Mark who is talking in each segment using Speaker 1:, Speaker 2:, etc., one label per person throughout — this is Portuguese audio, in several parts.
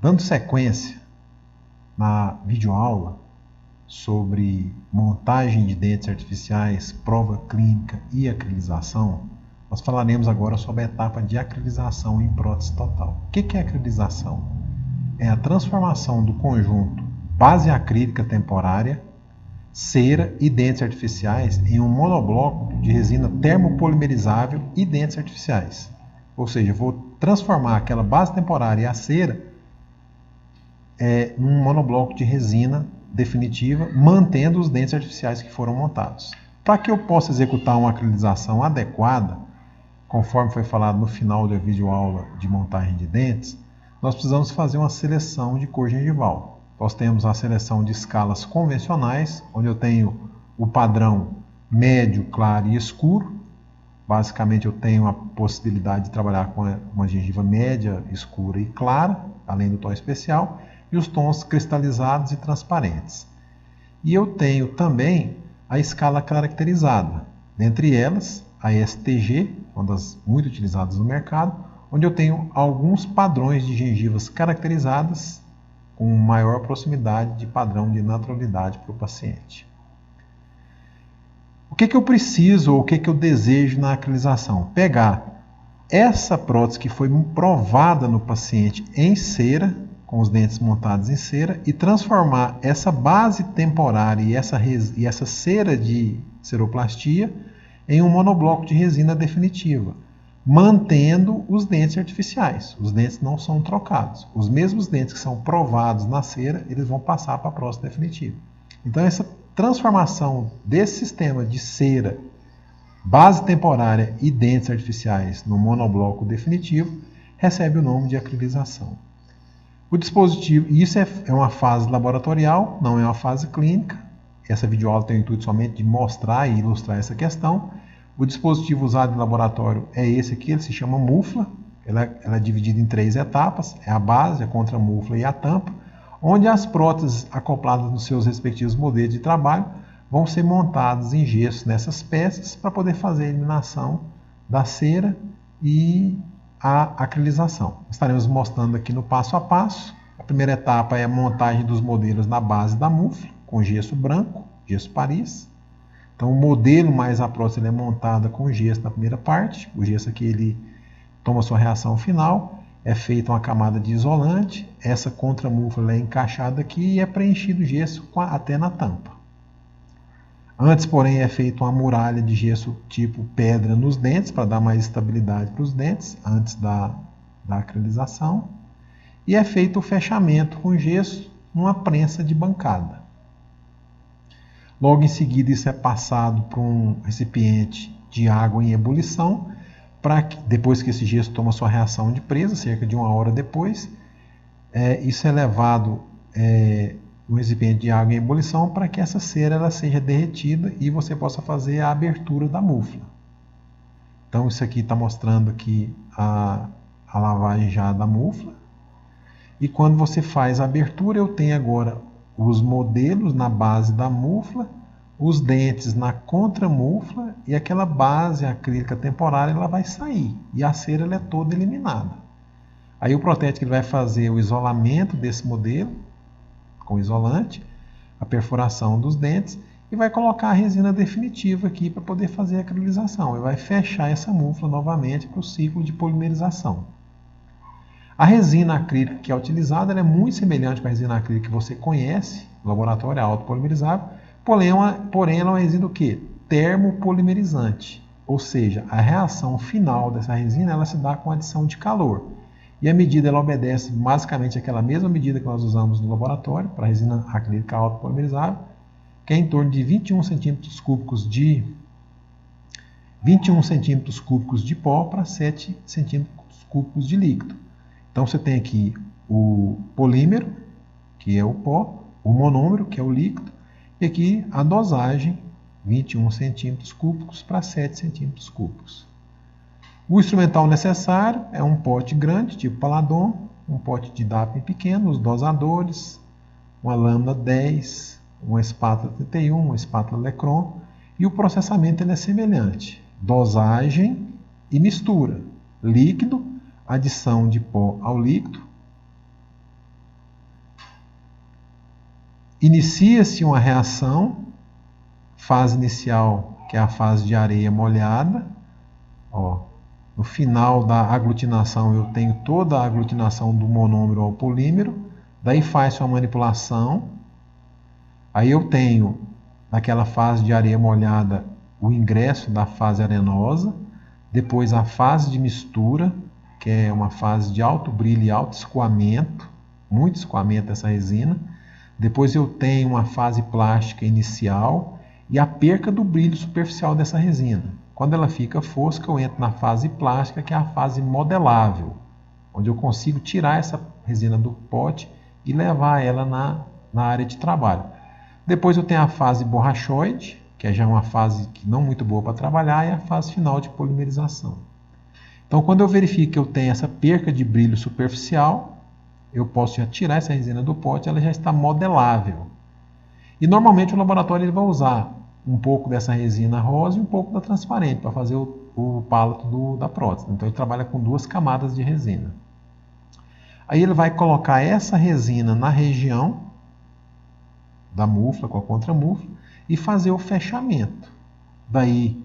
Speaker 1: Dando sequência na videoaula sobre montagem de dentes artificiais, prova clínica e acrilização, nós falaremos agora sobre a etapa de acrilização em prótese total. O que é acrilização? É a transformação do conjunto base acrílica temporária, cera e dentes artificiais em um monobloco de resina termopolimerizável e dentes artificiais. Ou seja, eu vou transformar aquela base temporária e a cera num monobloco de resina definitiva, mantendo os dentes artificiais que foram montados. Para que eu possa executar uma acrilização adequada, conforme foi falado no final da videoaula de montagem de dentes, nós precisamos fazer uma seleção de cor gengival. Nós temos a seleção de escalas convencionais, onde eu tenho o padrão médio, claro e escuro. Basicamente eu tenho a possibilidade de trabalhar com uma gengiva média, escura e clara, além do tom especial, e os tons cristalizados e transparentes. E eu tenho também a escala caracterizada, dentre elas a STG, uma das muito utilizadas no mercado, onde eu tenho alguns padrões de gengivas caracterizadas com maior proximidade de padrão de naturalidade para o paciente. O que eu preciso ou o que eu desejo na acrilização? Pegar essa prótese que foi provada no paciente em cera, com os dentes montados em cera, e transformar essa base temporária e essa cera de ceroplastia em um monobloco de resina definitiva, mantendo os dentes artificiais. Os dentes não são trocados. Os mesmos dentes que são provados na cera, eles vão passar para a prótese definitiva. Então, essa transformação desse sistema de cera, base temporária e dentes artificiais no monobloco definitivo recebe o nome de acrilização. O dispositivo, isso é uma fase laboratorial, não é uma fase clínica. Essa videoaula tem o intuito somente de mostrar e ilustrar essa questão. O dispositivo usado em laboratório é esse aqui, ele se chama mufla. Ela é dividida em 3 etapas, é a base, a contramufla e a tampa, onde as próteses acopladas nos seus respectivos modelos de trabalho vão ser montadas em gesso nessas peças para poder fazer a eliminação da cera e a acrilização. Estaremos mostrando aqui no passo a passo. A primeira etapa é a montagem dos modelos na base da mufla, com gesso branco, gesso Paris. Então o modelo mais a prótese é montada com gesso na primeira parte. O gesso aqui ele toma sua reação final, é feita uma camada de isolante, essa contramufla é encaixada aqui e é preenchido o gesso até na tampa. Antes, porém, é feita uma muralha de gesso tipo pedra nos dentes, para dar mais estabilidade para os dentes, antes da acrilização. E é feito o fechamento com gesso numa prensa de bancada. Logo em seguida, isso é passado para um recipiente de água em ebulição, depois que esse gesso toma sua reação de presa, cerca de 1 hora depois, isso é levado no recipiente de água em ebulição para que essa cera ela seja derretida e você possa fazer a abertura da mufla. Então isso aqui está mostrando aqui a lavagem já da mufla. E quando você faz a abertura, eu tenho agora os modelos na base da mufla, os dentes na contramufla e aquela base acrílica temporária ela vai sair e a cera ela é toda eliminada. Aí o protético ele vai fazer o isolamento desse modelo com isolante, a perfuração dos dentes e vai colocar a resina definitiva aqui para poder fazer a acrilização. E vai fechar essa mufla novamente para o ciclo de polimerização. A resina acrílica que é utilizada ela é muito semelhante com a resina acrílica que você conhece, no laboratório é autopolimerizável, porém ela é uma resina o quê? Termopolimerizante. Ou seja, a reação final dessa resina ela se dá com adição de calor. E a medida ela obedece basicamente àquela mesma medida que nós usamos no laboratório para a resina acrílica autopolimerizável, que é em torno de 21 centímetros cúbicos de pó para 7 centímetros cúbicos de líquido. Então você tem aqui o polímero, que é o pó, o monômero, que é o líquido, e aqui a dosagem, 21 centímetros cúbicos para 7 centímetros cúbicos. O instrumental necessário é um pote grande, tipo Paladon, um pote de DAP pequeno, os dosadores, uma lâmina 10, uma espátula 31, uma espátula Lecron, e o processamento ele é semelhante. Dosagem e mistura. Líquido, adição de pó ao líquido, inicia-se uma reação, fase inicial, que é a fase de areia molhada. Ó, no final da aglutinação, eu tenho toda a aglutinação do monômero ao polímero. Daí faz uma manipulação. Aí eu tenho, naquela fase de areia molhada, o ingresso da fase arenosa. Depois a fase de mistura, que é uma fase de alto brilho e alto escoamento. Muito escoamento dessa resina. Depois eu tenho uma fase plástica inicial e a perca do brilho superficial dessa resina. Quando ela fica fosca, eu entro na fase plástica, que é a fase modelável, onde eu consigo tirar essa resina do pote e levar ela na área de trabalho. Depois eu tenho a fase borrachoide, que é já uma fase que não muito boa para trabalhar, e a fase final de polimerização. Então, quando eu verifico que eu tenho essa perca de brilho superficial, eu posso já tirar essa resina do pote, ela já está modelável. E normalmente o laboratório ele vai usar um pouco dessa resina rosa e um pouco da transparente para fazer o palato da prótese. Então ele trabalha com 2 camadas de resina. Aí ele vai colocar essa resina na região da mufla, com a contramufla, e fazer o fechamento. Daí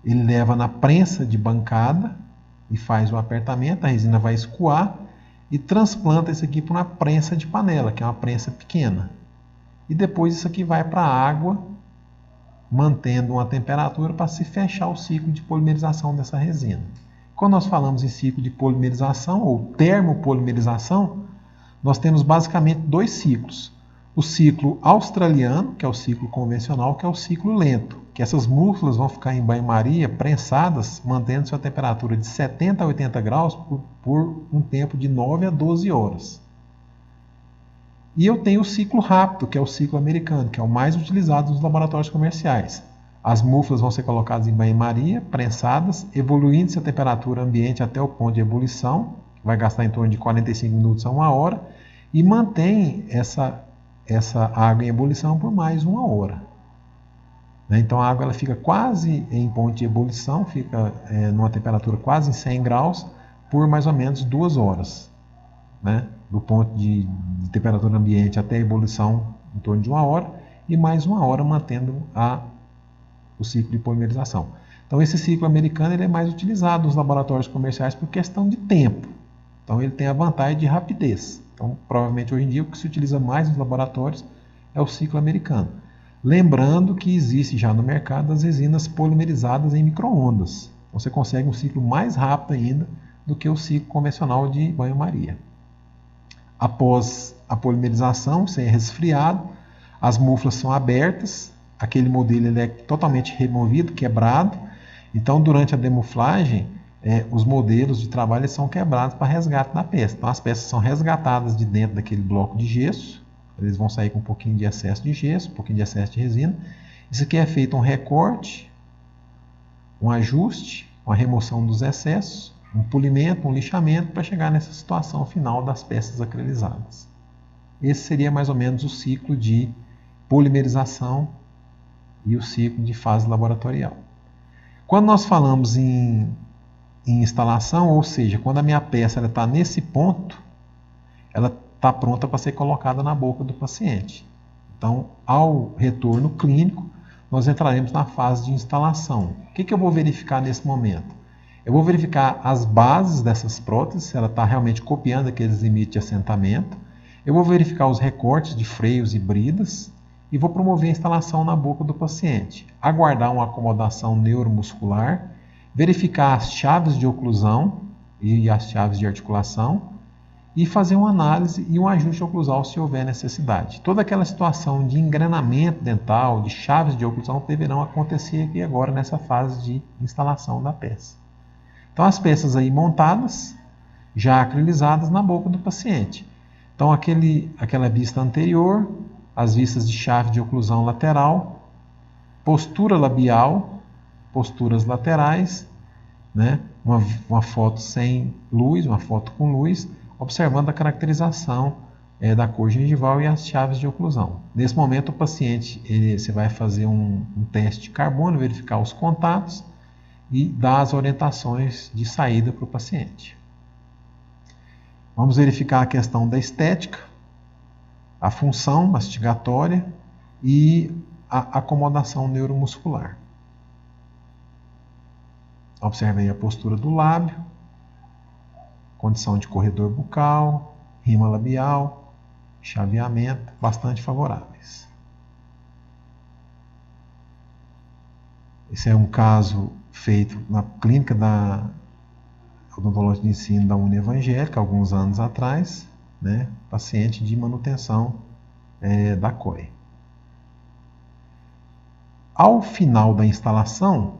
Speaker 1: ele leva na prensa de bancada e faz o apertamento, a resina vai escoar e transplanta isso aqui para uma prensa de panela, que é uma prensa pequena. E depois isso aqui vai para a água, mantendo uma temperatura para se fechar o ciclo de polimerização dessa resina. Quando nós falamos em ciclo de polimerização ou termopolimerização, nós temos basicamente 2 ciclos. O ciclo australiano, que é o ciclo convencional, que é o ciclo lento, que essas muflas vão ficar em banho-maria prensadas, mantendo sua temperatura de 70 a 80 graus por um tempo de 9 a 12 horas. E eu tenho o ciclo rápido, que é o ciclo americano, que é o mais utilizado nos laboratórios comerciais. As muflas vão ser colocadas em banho-maria, prensadas, evoluindo-se a temperatura ambiente até o ponto de ebulição, que vai gastar em torno de 45 minutos a 1 hora, e mantém essa água em ebulição por mais 1 hora. Então a água ela fica quase em ponto de ebulição, fica numa temperatura quase em 100 graus, por mais ou menos 2 horas. Do ponto de temperatura ambiente até a ebulição em torno de 1 hora, e mais 1 hora mantendo o ciclo de polimerização. Então esse ciclo americano ele é mais utilizado nos laboratórios comerciais por questão de tempo. Então ele tem a vantagem de rapidez. Então provavelmente hoje em dia o que se utiliza mais nos laboratórios é o ciclo americano. Lembrando que existe já no mercado as resinas polimerizadas em micro-ondas. Então você consegue um ciclo mais rápido ainda do que o ciclo convencional de banho-maria. Após a polimerização, você é resfriado, as muflas são abertas, aquele modelo ele é totalmente removido, quebrado. Então, durante a demuflagem, os modelos de trabalho são quebrados para resgate da peça. Então, as peças são resgatadas de dentro daquele bloco de gesso, eles vão sair com um pouquinho de excesso de gesso, um pouquinho de excesso de resina. Isso aqui é feito um recorte, um ajuste, uma remoção dos excessos, um polimento, um lixamento, para chegar nessa situação final das peças acrilizadas. Esse seria mais ou menos o ciclo de polimerização e o ciclo de fase laboratorial. Quando nós falamos em instalação, ou seja, quando a minha peça está nesse ponto, ela está pronta para ser colocada na boca do paciente. Então, ao retorno clínico, nós entraremos na fase de instalação. O que eu vou verificar nesse momento? Eu vou verificar as bases dessas próteses, se ela está realmente copiando aqueles limites de assentamento. Eu vou verificar os recortes de freios e bridas e vou promover a instalação na boca do paciente. Aguardar uma acomodação neuromuscular, verificar as chaves de oclusão e as chaves de articulação e fazer uma análise e um ajuste oclusal se houver necessidade. Toda aquela situação de engrenamento dental, de chaves de oclusão, deverão acontecer aqui agora nessa fase de instalação da peça. Então as peças aí montadas, já acrilizadas na boca do paciente. Então aquela vista anterior, as vistas de chave de oclusão lateral, postura labial, posturas laterais, uma foto sem luz, uma foto com luz, observando a caracterização da cor gengival e as chaves de oclusão. Nesse momento o paciente, você vai fazer um teste de carbono, verificar os contatos, e dar as orientações de saída para o paciente. Vamos verificar a questão da estética. a função mastigatória e a acomodação neuromuscular. Observe aí a postura do lábio, condição de corredor bucal, rima labial, chaveamento, bastante favoráveis. Esse é um caso feito na clínica da odontológica de ensino da União Evangélica, alguns anos atrás, né? Paciente de manutenção da COE. Ao final da instalação,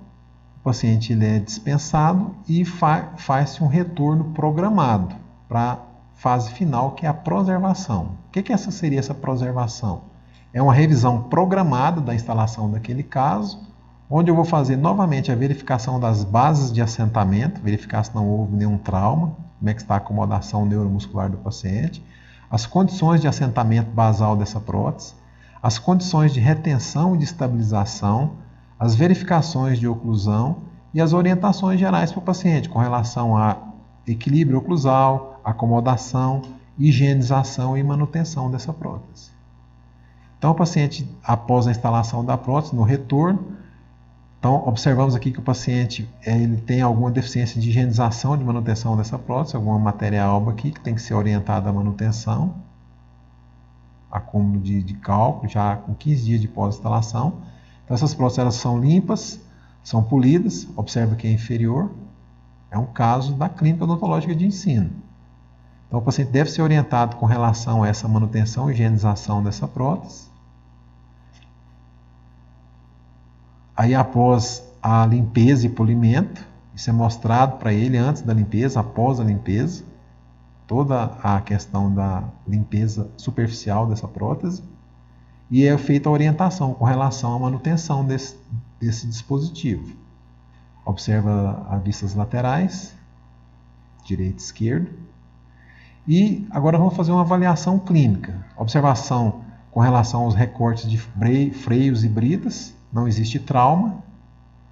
Speaker 1: o paciente ele é dispensado e faz-se um retorno programado para a fase final, que é a preservação. O que seria essa preservação? É uma revisão programada da instalação daquele caso, onde eu vou fazer novamente a verificação das bases de assentamento, verificar se não houve nenhum trauma, como é que está a acomodação neuromuscular do paciente, as condições de assentamento basal dessa prótese, as condições de retenção e de estabilização, as verificações de oclusão e as orientações gerais para o paciente com relação a equilíbrio oclusal, acomodação, higienização e manutenção dessa prótese. Então, o paciente, após a instalação da prótese, no retorno, então, observamos aqui que o paciente ele tem alguma deficiência de higienização e de manutenção dessa prótese, alguma matéria alba aqui que tem que ser orientada à manutenção, acúmulo de cálculo, já com 15 dias de pós-instalação. Então, essas próteses elas são limpas, são polidas, observa que é inferior, é um caso da clínica odontológica de ensino. Então, o paciente deve ser orientado com relação a essa manutenção e higienização dessa prótese. Aí, após a limpeza e polimento, isso é mostrado para ele antes da limpeza, após a limpeza, toda a questão da limpeza superficial dessa prótese, e é feita a orientação com relação à manutenção desse dispositivo. Observa as vistas laterais, direito e esquerdo. E agora vamos fazer uma avaliação clínica. Observação com relação aos recortes de freios e bridas. Não existe trauma,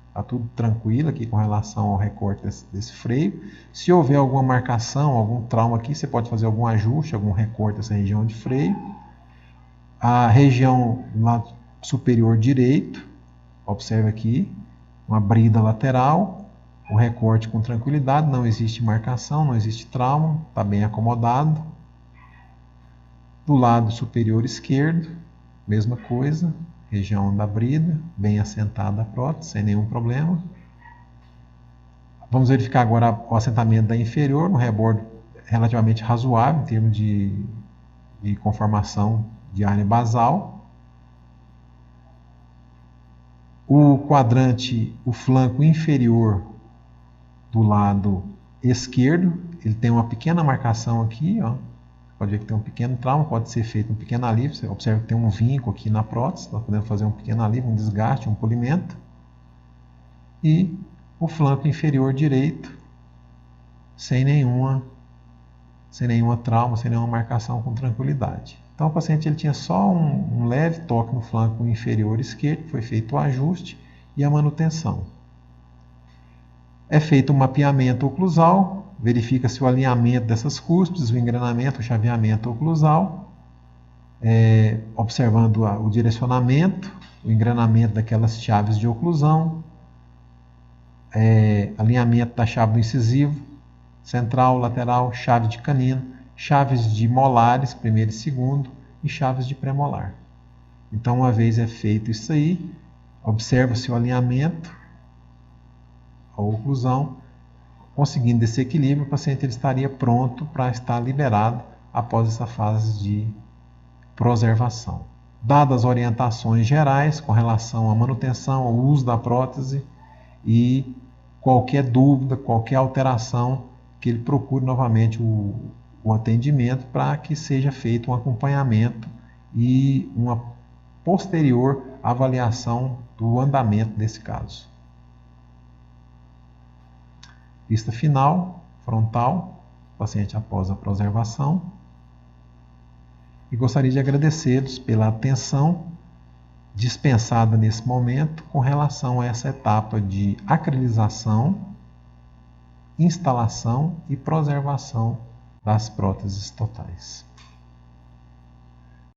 Speaker 1: está tudo tranquilo aqui com relação ao recorte desse freio. Se houver alguma marcação, algum trauma aqui, você pode fazer algum ajuste, algum recorte dessa região de freio. A região lado superior direito, observe aqui, uma brida lateral, o recorte com tranquilidade, não existe marcação, não existe trauma, está bem acomodado. Do lado superior esquerdo, mesma coisa. Região da brida, bem assentada a prótese, sem nenhum problema. Vamos verificar agora o assentamento da inferior, no rebordo relativamente razoável, em termos de conformação de área basal. O quadrante, o flanco inferior do lado esquerdo, ele tem uma pequena marcação aqui, ó. Pode ver que tem um pequeno trauma, pode ser feito um pequeno alívio. Você observa que tem um vinco aqui na prótese, nós podemos fazer um pequeno alívio, um desgaste, um polimento. E o flanco inferior direito, sem nenhuma trauma, sem nenhuma marcação, com tranquilidade. Então o paciente ele tinha só um leve toque no flanco inferior esquerdo, foi feito o ajuste e a manutenção. É feito um mapeamento oclusal, verifica-se o alinhamento dessas cúspides, o engrenamento, o chaveamento oclusal, observando o direcionamento, o engrenamento daquelas chaves de oclusão, alinhamento da chave do incisivo, central, lateral, chave de canino, chaves de molares, primeiro e segundo, e chaves de premolar. Então, uma vez feito isso aí, observa-se o alinhamento, a oclusão. Conseguindo esse equilíbrio, o paciente ele estaria pronto para estar liberado após essa fase de preservação. Dadas as orientações gerais com relação à manutenção, ao uso da prótese e qualquer dúvida, qualquer alteração, que ele procure novamente o atendimento para que seja feito um acompanhamento e uma posterior avaliação do andamento desse caso. Vista final, frontal, paciente após a preservação. E gostaria de agradecê-los pela atenção dispensada nesse momento com relação a essa etapa de acrilização, instalação e preservação das próteses totais.